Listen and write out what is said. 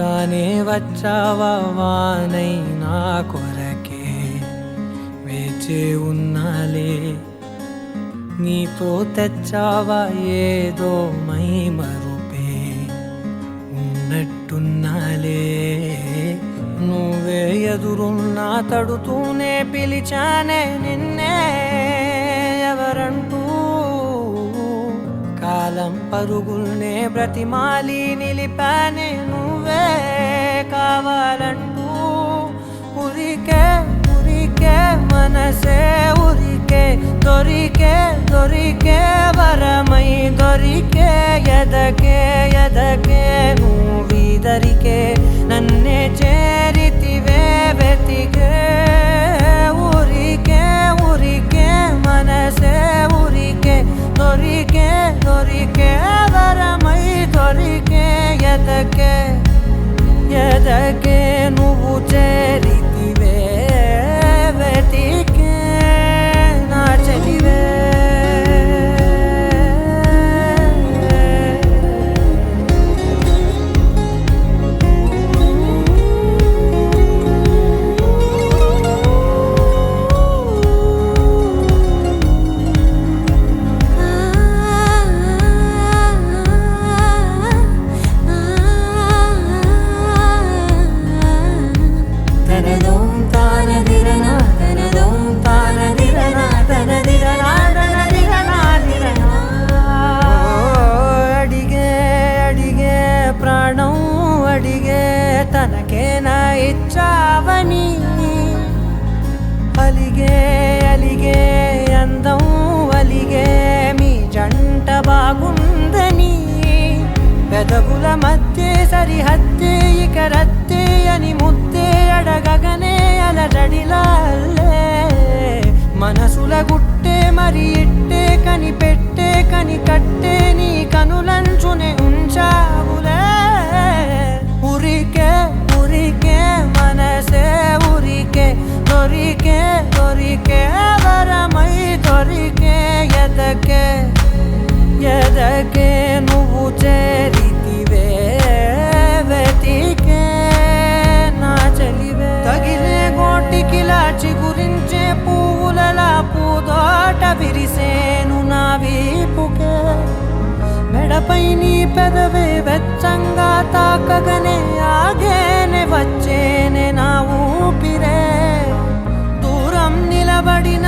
రానే వచ్చావా వానై నా కొరకే వేచే ఉన్నాలే నీతో తెచ్చావా ఏదో మై మరుపే ఉన్నట్టున్నాలే నువ్వే ఎదురున్నా తడుతూనే పిలిచానే నిన్నే ఎవరంటూ కాలం పరుగుల్నే బ్రతిమాలి నిలిపానే నువ్వే కావాలంటూ ఉరికే ఉరికే మనసే ఉరికే దొరికే దొరికే వరమై దొరికే ఎదకే ఎదకే నువ్విదరికే నన్నే చేరితివే వెతికే ఉరికే ఉరికే మనసే ఉరికే దొరికే దొరికే వరమై దొరికే ఎదకే ఎదకే నువ్వు చేరితివే వెతికే నా చెలివే తనకేనా ఇచ్చావని అలిగే అలిగే అందం అలిగే మీ జంట బాగుందని పెదవుల మధ్య సరిహద్దే ఇక రద్దే అని ముద్దే అడగగనే అలజడిలాల్లే మనసుల గుట్టే మరి ఇట్టే కనిపెట్టే కని కట్టే నీ కనులంచునే ఉంచావులే ఉరికే ఉరికే మనసే ఉరికే దొరికే దొరికే వరమై దొరికే ఎదకే ఎదకే నువ్వు చేరితివే వెతికే నా చెలివే తగిలే గోటికిలా చిగురించే పువ్వులలా పూదోట విరిసేను నా వీపుకే మెడపై నీ పెదవే వెచ్చంగా తాకగనే ఆగేనే వచ్చేనే నా ఊపిరే దూరం నిలబడిన